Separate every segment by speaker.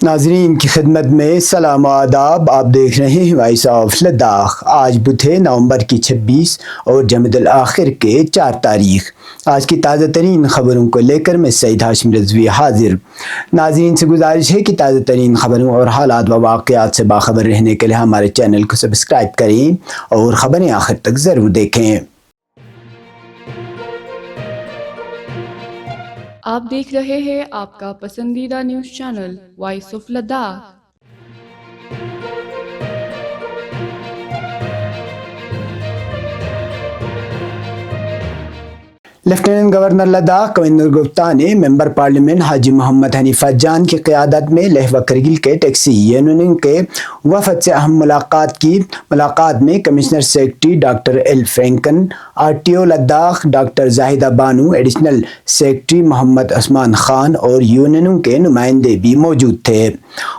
Speaker 1: ناظرین کی خدمت میں سلام و آداب. آپ دیکھ رہے ہیں وائس آف لداخ. آج بدھ ہے نومبر کی 26 اور جمادی الاخر کے 4 تاریخ. آج کی تازہ ترین خبروں کو لے کر میں سعید ہاشم رضوی حاضر. ناظرین سے گزارش ہے کہ تازہ ترین خبروں اور حالات و واقعات سے باخبر رہنے کے لیے ہمارے چینل کو سبسکرائب کریں اور خبریں آخر تک ضرور دیکھیں.
Speaker 2: آپ دیکھ رہے ہیں آپ کا پسندیدہ news channel voice of Ladakh.
Speaker 1: Lieutenant governor Ladakh Kavinder Gupta نے ممبر پارلیمنٹ حاجی محمد حنیفہ جان کی قیادت میں لیہ و کرگل کے ٹیکسی یونین کے وفد سے اہم ملاقات میں commissioner secretary doctor L Franken, R T O Ladakh doctor Zahida Bano, additional secretary Mohammad Usman Khan اور یونینوں کے نمائندے بھی موجود تھے.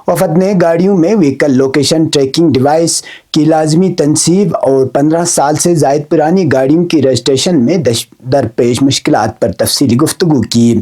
Speaker 1: وفد نے گاڑیوں میں وہیکل لوکیشن ٹریکنگ ڈیوائس کی لازمی تنصیب اور 15 سال سے زائد پرانی گاڑیوں کی رجسٹریشن میں درپیش مشکلات پر تفصیلی گفتگو کی.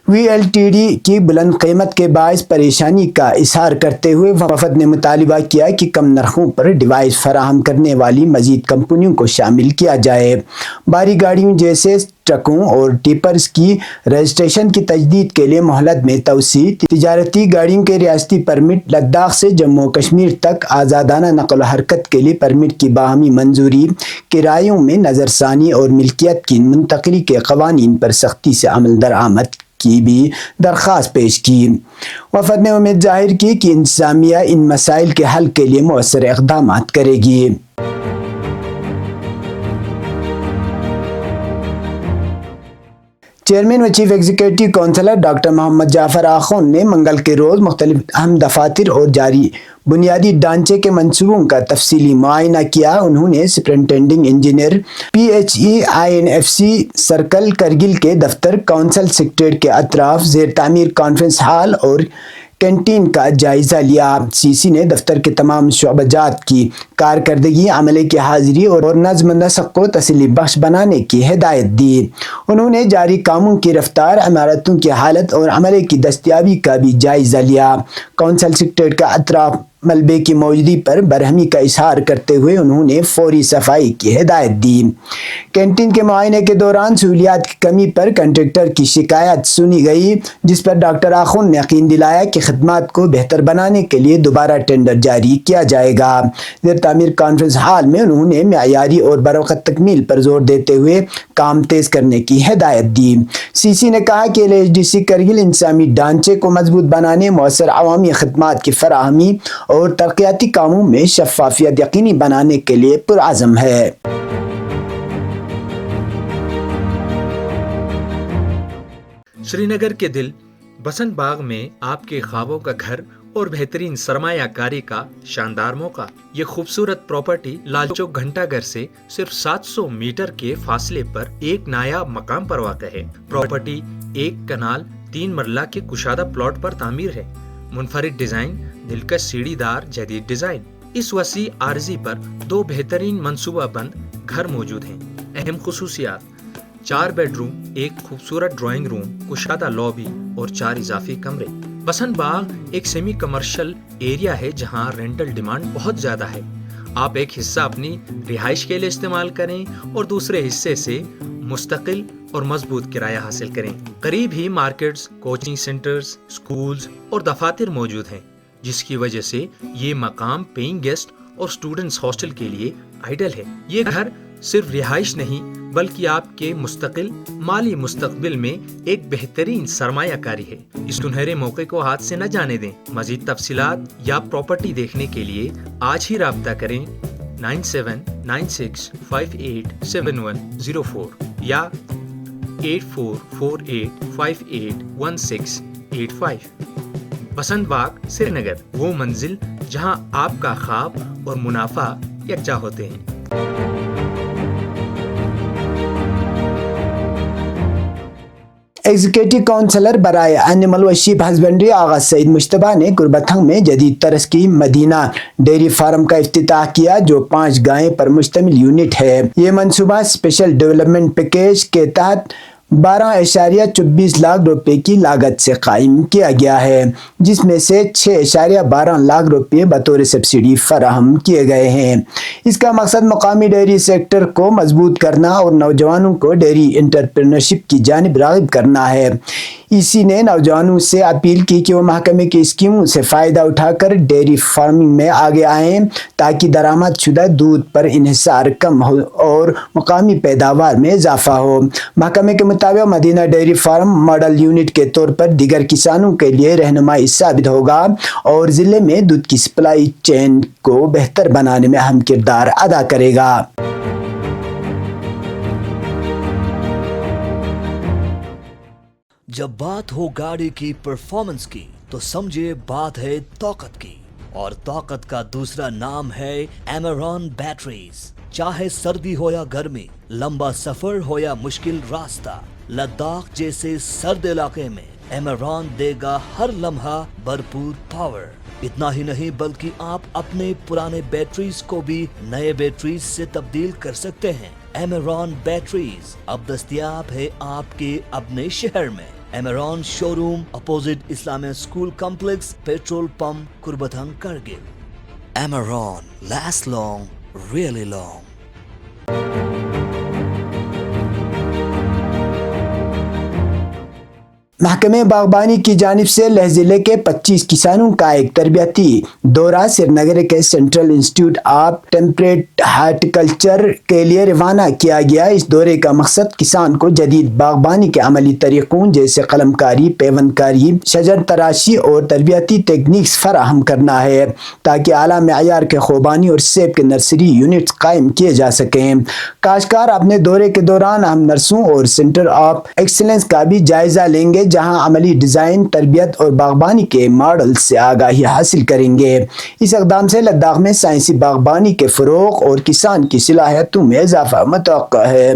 Speaker 1: وی ایل ٹی ڈی کی بلند قیمت کے باعث پریشانی کا اظہار کرتے ہوئے وفد نے مطالبہ کیا کہ کم نرخوں پر ڈیوائس فراہم کرنے والی مزید کمپنیوں کو شامل کیا جائے. بھاری گاڑیوں جیسے ٹرکوں اور ٹیپرز کی رجسٹریشن کی تجدید کے لیے مہلت میں توسیع، تجارتی گاڑیوں کے ریاستی پرمٹ، لداخ سے جموں و کشمیر تک آزادانہ نقل و حرکت کے لیے پرمٹ کی باہمی منظوری، کرایوں میں نظر ثانی اور ملکیت کی منتقلی کے قوانین پر سختی سے عمل درآمد کی بھی درخواست پیش کی. وفد نے امید ظاہر کی کہ انتظامیہ ان مسائل کے حل کے لیے مؤثر اقدامات کرے گی. چیئرمین و چیف ایگزیکٹو کونسلر ڈاکٹر محمد جعفر آخوند نے منگل کے روز مختلف اہم دفاتر اور جاری بنیادی ڈھانچے کے منصوبوں کا تفصیلی معائنہ کیا. انہوں نے سپرنٹینڈنگ انجینئر PHE-INFC سرکل کرگل کے دفتر، کونسل سیکریٹریٹ کے اطراف، زیر تعمیر کانفرنس ہال اور کینٹین کا جائزہ لیا. CC نے دفتر کے تمام شعبہ جات کی کارکردگی، عملے کی حاضری اور نظم و نسق کو تسلی بخش بنانے کی ہدایت دی. انہوں نے جاری کاموں کی رفتار، عمارتوں کی حالت اور عملے کی دستیابی کا بھی جائزہ لیا. کونسل سیکریٹریٹ کے اطراف ملبے کی موجودگی پر برہمی کا اظہار کرتے ہوئے انہوں نے فوری صفائی کی ہدایت دی. کینٹین کے معائنے کے دوران سہولیات کی کمی پر کنٹریکٹر کی شکایت سنی گئی، جس پر ڈاکٹر آخوند نے یقین دلایا کہ خدمات کو بہتر بنانے کے لیے دوبارہ ٹینڈر جاری کیا جائے گا. زیر تعمیر کانفرنس ہال میں انہوں نے معیاری اور بروقت تکمیل پر زور دیتے ہوئے کام تیز کرنے کی ہدایت دی. CC نے کہا کہ LHDC کرگل انتظامی ڈھانچے کو مضبوط بنانے، مؤثر عوامی خدمات کی فراہمی اور ترقیاتی کاموں میں شفافیت یقینی بنانے کے لیے پرعزم ہے.
Speaker 3: سری نگر کے دل بسنت باغ میں آپ کے خوابوں کا گھر اور بہترین سرمایہ کاری کا شاندار موقع. یہ خوبصورت پراپرٹی لال چوک گھنٹا گھر سے صرف 700 میٹر کے فاصلے پر ایک نایاب مقام پر واقع ہے. پراپرٹی 1 کنال 3 مرلہ کے کشادہ پلاٹ پر تعمیر ہے. منفرد ڈیزائن، دلکش سیڑھی دار جدید ڈیزائن. اس وسیع عرضی پر 2 بہترین منصوبہ بند گھر موجود ہیں. اہم خصوصیات: 4 بیڈ روم، 1 خوبصورت ڈرائنگ روم، کشادہ لابی اور 4 اضافی کمرے. بسنت باغ ایک سیمی کمرشل ایریا ہے جہاں رینٹل ڈیمانڈ بہت زیادہ ہے. آپ ایک حصہ اپنی رہائش کے لیے استعمال کریں اور دوسرے حصے سے مستقل اور مضبوط کرایہ حاصل کریں. قریب ہی مارکیٹس، کوچنگ سینٹرز، سکولز اور دفاتر موجود ہیں، جس کی وجہ سے یہ مقام پیئنگ گیسٹ اور سٹوڈنٹس ہاسٹل کے لیے آئیڈل ہے. یہ گھر صرف رہائش نہیں بلکہ آپ کے مستقل مالی مستقبل میں ایک بہترین سرمایہ کاری ہے. اس سنہرے موقع کو ہاتھ سے نہ جانے دیں. مزید تفصیلات یا پراپرٹی دیکھنے کے لیے آج ہی رابطہ کریں 9796587104 یا 8448581685. بسنت باغ سری نگر، وہ منزل جہاں آپ کا خواب اور منافع یکجا ہوتے ہیں.
Speaker 1: ایگزیکٹو کونسلر برائے اینیمل و شیپ ہسبینڈری آغا سعید مشتبہ نے گربتھنگ میں جدید طرز کی مدینہ ڈیری فارم کا افتتاح کیا، جو 5 گائیں پر مشتمل یونٹ ہے. یہ منصوبہ اسپیشل ڈیولپمنٹ پیکیج کے تحت 12.24 लाख रुपए की लागत से कायम किया गया है, जिसमें से 6.12 लाख रुपए बतौर सब्सिडी फराहम किए गए हैं। इसका मकसद मकामी डेयरी सेक्टर को मजबूत करना और नौजवानों को डेयरी एंटरप्रेन्योरशिप की जानिब राग़िब करना है। इसी ने नौजवानों से अपील की कि वो महकमे की स्कीमों से फ़ायदा उठाकर डेयरी फार्मिंग में आगे आएँ ताकि दरामद शुदा दूध पर इन्हिसार कम हो और मकामी पैदावार में इजाफा हो। महकमे के मुताबिक Madina dairy farm model unit के तौर पर दीगर किसानों के लिए रहनुमाई साबित होगा और ज़िले में दूध की सप्लाई चेन को बेहतर बनाने में अहम किरदार अदा करेगा।
Speaker 4: जब बात हो गाड़ी की परफॉर्मेंस की तो समझिए बात है ताकत की, और ताकत का दूसरा नाम है एमेरॉन बैटरीज। चाहे सर्दी हो या गर्मी, लंबा सफर हो या मुश्किल रास्ता, लद्दाख जैसे सर्द इलाके में एमेरॉन देगा हर लम्हा भरपूर पावर। इतना ही नहीं बल्कि आप अपने पुराने बैटरीज को भी नए बैटरीज से तब्दील कर सकते हैं। एमेरॉन बैटरीज अब दस्तयाब है आपके अपने शहर में। Amaron showroom opposite Islamia school complex, petrol pump, Kurbathang, Kargil. Amaron last long, really long.
Speaker 1: महकमे बागबानी की जानिब से लेह ज़िले के 25 किसानों का एक तरबियती दौरा श्रीनगर के central institute of temperate horticulture के लिए रवाना किया गया। इस दौरे का मकसद किसान को जदीद बागबानी के अमली तरीक़ों जैसे कलमकारी, पेवनकारी, शजर तराशी और तरबियती टेक्निक्स फराहम करना है ताकि आला मेयार के ख़ुबानी और सेब के नर्सरी यूनिट्स कायम किए जा सकें। काश्तकार अपने दौरे के दौरान अहम नर्सों और सेंटर ऑफ एक्सीलेंस का भी जायज़ा लेंगे, जहां अमली डिज़ाइन, तरबियत और बागबानी के मॉडल से आगाही हासिल करेंगे। इस इक़दाम से लद्दाख में साइंसी बागबानी के फ़रोग़ और किसान की सलाहियतों में इजाफ़ा मुतवक्का है।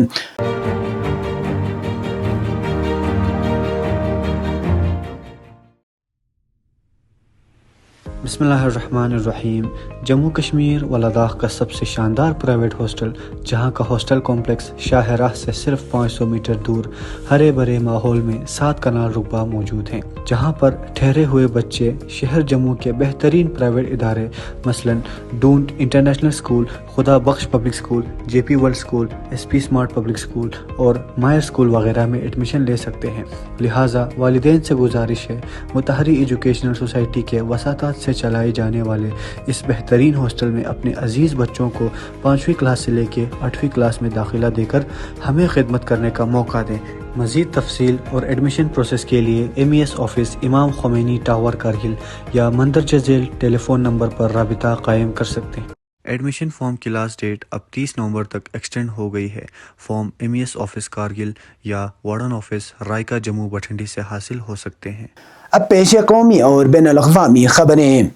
Speaker 5: बिस्मिल्लाहिर्रहमानिर्रहीम। जम्मू कश्मीर व लद्दाख का सबसे शानदार प्राइवेट हॉस्टल, जहां का हॉस्टल कॉम्प्लेक्स शाहराह से सिर्फ 500 मीटर दूर हरे भरे माहौल में 7 कनाल रुकबा मौजूद हैं, जहां पर ठहरे हुए बच्चे शहर जम्मू के बेहतरीन प्राइवेट इदारे मसलन डूंट international school, Khuda Bakhsh public school, JP world school, SP smart public school और मायर स्कूल वगैरह में एडमिशन ले सकते हैं। लिहाजा वालिदैन से गुजारिश है, मुतहरी एजुकेशनल सोसाइटी के वसातात से चलाए जाने वाले इस बेहतरीन हॉस्टल में अपने अजीज़ बच्चों को 5वीं क्लास से लेकर 8वीं क्लास में दाखिला देकर हमें खिदमत करने का मौका दें। मज़ीद तफसील और एडमिशन प्रोसेस के लिए MES ऑफिस इमाम ख़ुमैनी टावर कारगिल या मंदरजा झेल टेलीफोन नंबर पर राबिता कायम कर सकते हैं। एडमिशन फॉर्म की लास्ट डेट अब 30 नवंबर तक एक्सटेंड हो गई है। फॉर्म MES ऑफिस कारगिल या वार्डन ऑफिस रायका जम्मू बठिंडी से हासिल हो सकते हैं।
Speaker 1: अब पेश कौमी और बैनुल-अक़वामी खबरें।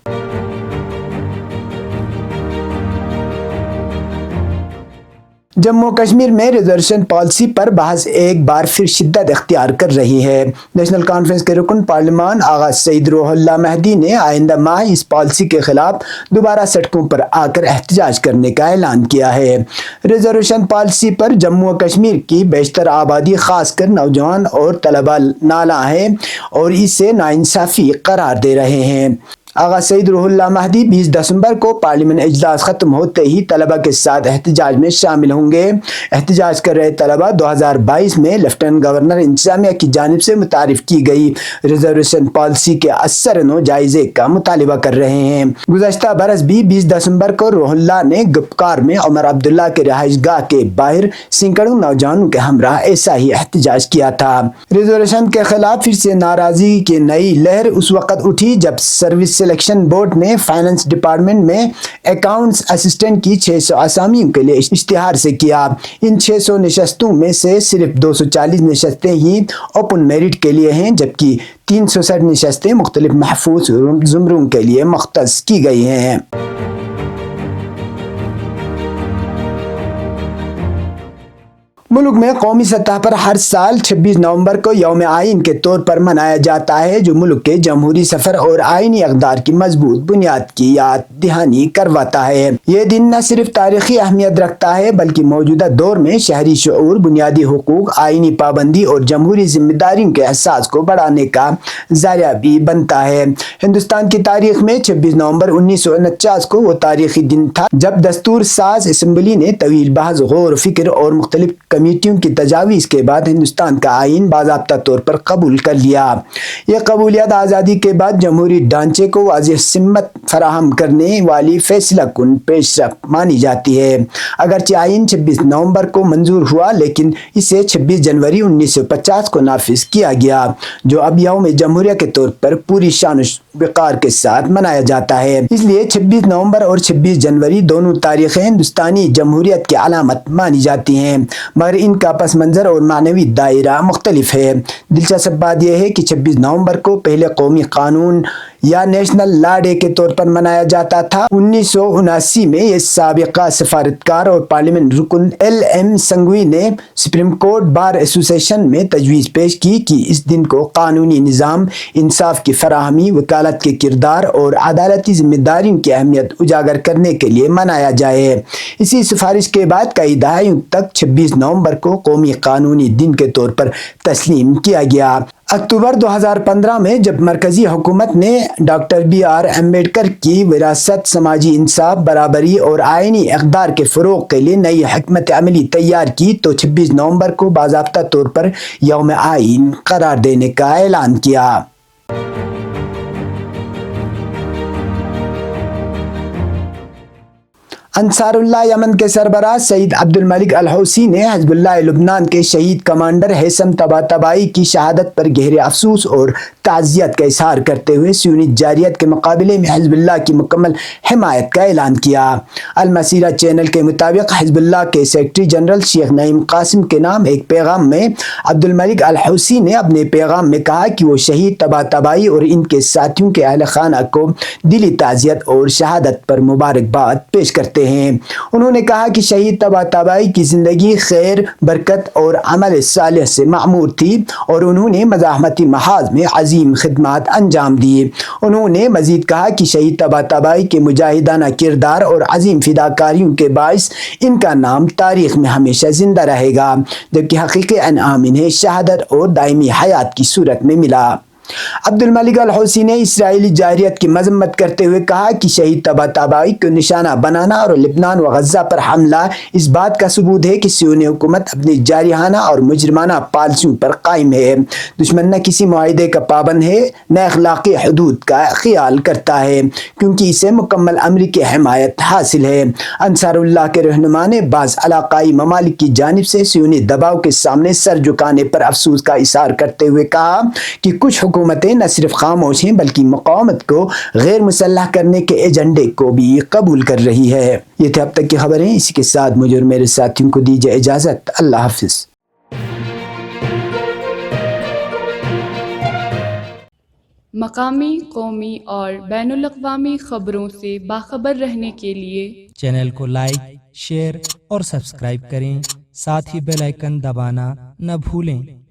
Speaker 1: जम्मू कश्मीर में रिजर्वेशन पॉलिसी पर बहस एक बार फिर शिद्दत इख्तियार कर रही है। नेशनल कॉन्फ्रेंस के रुकन पार्लिमान आगा सईद रूहुल्लाह महदी ने आइंदा माह इस पॉलिसी के खिलाफ दोबारा सड़कों पर आकर एहतजाज करने का ऐलान किया है। रिजर्वेशन पॉलिसी पर जम्मू और कश्मीर की बेशतर आबादी खासकर नौजवान और तलबा नाला है और इसे नाइंसाफ़ी करार दे रहे हैं। आगा सईद रूहुल्लाह महदी 20 दिसंबर को पार्लियामेंट इजलास ख़त्म होते ही तलबा के साथ एहतजाज में शामिल होंगे। एहतजाज कर रहे तलबा 2022 में लेफ्टिनेंट गवर्नर इंतज़ामिया की जानिब से मुतारिफ की गई रिजर्वेशन पॉलिसी के असर व जायज़े का मुतालिबा कर रहे हैं। गुज़श्ता बरस भी 20 दिसंबर को रूहुल्लाह ने गुपकार में उमर अब्दुल्ला के रहाइश गाह के बाहर सैकड़ों नौजवानों के हमरा ऐसा ही एहतजाज किया था। रिजर्वेशन के खिलाफ फिर से नाराज़गी की नई लहर उस वक़्त उठी जब सर्विस सिलेक्शन बोर्ड ने फाइनेंस डिपार्टमेंट में अकाउंट्स असिस्टेंट की 600 असामियों के लिए इश्तिहार से किया। इन 600 नशस्तों में से सिर्फ 240 नशस्तें ही ओपन मेरिट के लिए हैं, जबकि 360 नशस्तें मुख्तलिफ महफूज ज़ुमरों के लिए मख्तस की गई हैं। मुल्क में कौमी सतह पर हर साल 26 नवंबर को यौम आइन के तौर पर मनाया जाता है, जो मुल्क के जमहूरी सफ़र और आइनी अक़दार की मजबूत बुनियाद की याद दहानी करवाता है। ये दिन न सिर्फ तारीखी अहमियत रखता है बल्कि मौजूदा दौर में शहरी शऊर, बुनियादी हुकूक, आइनी पाबंदी और जमहूरी जिम्मेदारियों के एहसास को बढ़ाने का ज़रिया भी बनता है। हिंदुस्तान की तारीख में 26 नवंबर 1949 को वो तारीखी दिन था जब दस्तूर साज असम्बली ने तवील बहस, गौर फिक्र और मुख्तलिफ कमेटियों की तजावीज़ के बाद हिंदुस्तान का आइन बाज़ाब्ता तौर पर कबूल कर लिया। यह कबूलियत आज़ादी के बाद जमहूरी ढांचे को वाज़ेह सिमत फराहम करने वाली फैसला कुन पेशरफ मानी जाती है। अगरचे आइन 26 नवंबर को मंजूर हुआ, लेकिन इसे 26 जनवरी 1950 को नाफिज किया गया, जो अब यौम जमहूरिया के तौर पर पूरी शान वक़ार के साथ मनाया जाता है। इसलिए 26 नवंबर और 26 जनवरी दोनों तारीखें हिंदुस्तानी जमहूरियत की अलामत मानी जाती हैं, मगर इनका पस मंज़र और मानवी दायरा मुख्तलिफ है। दिलचस्प बात यह है कि 26 नवंबर को पहले कौमी कानून या नेशनल लॉ डे के तौर पर मनाया जाता था। 1979 में ये साबिका सफारतकार और पार्लियामेंट रुकन LM संघवी ने सुप्रीम कोर्ट बार एसोसिएशन में तजवीज़ पेश की कि इस दिन को कानूनी निज़ाम, इंसाफ की फराहमी, वकालत के किरदार और अदालती जिम्मेदारियों की अहमियत उजागर करने के लिए मनाया जाए। इसी सिफारिश के बाद कई दहाइयों तक 26 नवंबर को कौमी कानूनी दिन के तौर पर तस्लीम किया गया। अक्टूबर 2015 में जब मरकजी हुकूमत ने डॉक्टर BR अम्बेडकर की विरासत, समाजी इंसाफ, बराबरी और आइनी इक़दार के फ़रोग़ के लिए नई हिकमत अमली तैयार की, तो 26 नवंबर को बाज़ाब्ता तौर पर यौम आइन करार देने का ऐलान किया। अंसारुल्लाह यमन के सरबराह सईद अब्दुल मलिक अल हौसी ने हिज़्बुल्लाह लुबनान के शहीद कमांडर हैसम तबातबाई की शहादत पर गहरे अफसोस और ताज़ियत का इज़हार करते हुए सुन्नी जारियत के मुकाबले में हिज़्बुल्लाह की मुकम्मल हिमायत का ऐलान किया। अल मसीरा चैनल के मुताबिक हिज़्बुल्लाह के सेक्रेटरी जनरल शेख नईम कासिम के नाम एक पैगाम में अब्दुल मलिक अल हौसी ने अपने पैगाम में कहा कि वो शहीद तबातबाई और इनके साथियों के अहल खाना को दिली ताज़ियत और शहादत पर मुबारकबाद पेश करते हैं। उन्होंने कहा कि शहीद तबातबाई की ज़िंदगी खैर, बरकत और अमल सालिह से मामूर थी और उन्होंने मज़ाहमती महाज में अजीम खिदमात अंजाम दिए। उन्होंने मज़ीद कहा कि शहीद तबातबाई के मुजाहिदाना किरदार और अजीम फिदाकारियों के बाइस इनका नाम तारीख़ में हमेशा ज़िंदा रहेगा, जबकि हकीकी अनआम इन्हें शहादत और दायमी हयात की सूरत में मिला। अब्दुल मलिक अल हौसी ने इसराइली जारियत की मजम्मत करते हुए कहा कि शहीद तबातबाई को निशाना बनाना और लिबनान व गज़ा पर हमला इस बात का सबूत है कि सियोनी हुकूमत अपनी जारिहाना और मुजरिमाना पॉलिसियों पर कायम है। दुश्मन न किसी मुआहिदे का पाबंद है, न अखलाकी हदूद का ख्याल करता है, क्योंकि इसे मुकम्मल अमरीकी हिमायत हासिल है। अंसारुल्लाह के रहनुमा ने बाज़ इलाकाई ममालिक की जानिब से सियोनी दबाव के सामने सर झुकाने पर अफसोस का इज़हार करते हुए कहा कि कुछ हुकूमतें न सिर्फ खामोश हैं बल्कि मुक़ावमत को गैर मुसल्लह करने के एजेंडे को भी कबूल कर रही है। ये थे अब तक की खबरें। इसी के साथ मुझे और मेरे साथियों को दीजिए इजाज़त। अल्लाह हाफ़िज़।
Speaker 2: मकामी, कौमी और बैनुल-अक़वामी ख़बरों से बाखबर रहने के लिए
Speaker 6: चैनल को लाइक, शेयर और सब्सक्राइब करें। साथ ही बेल आइकन दबाना न भूलें।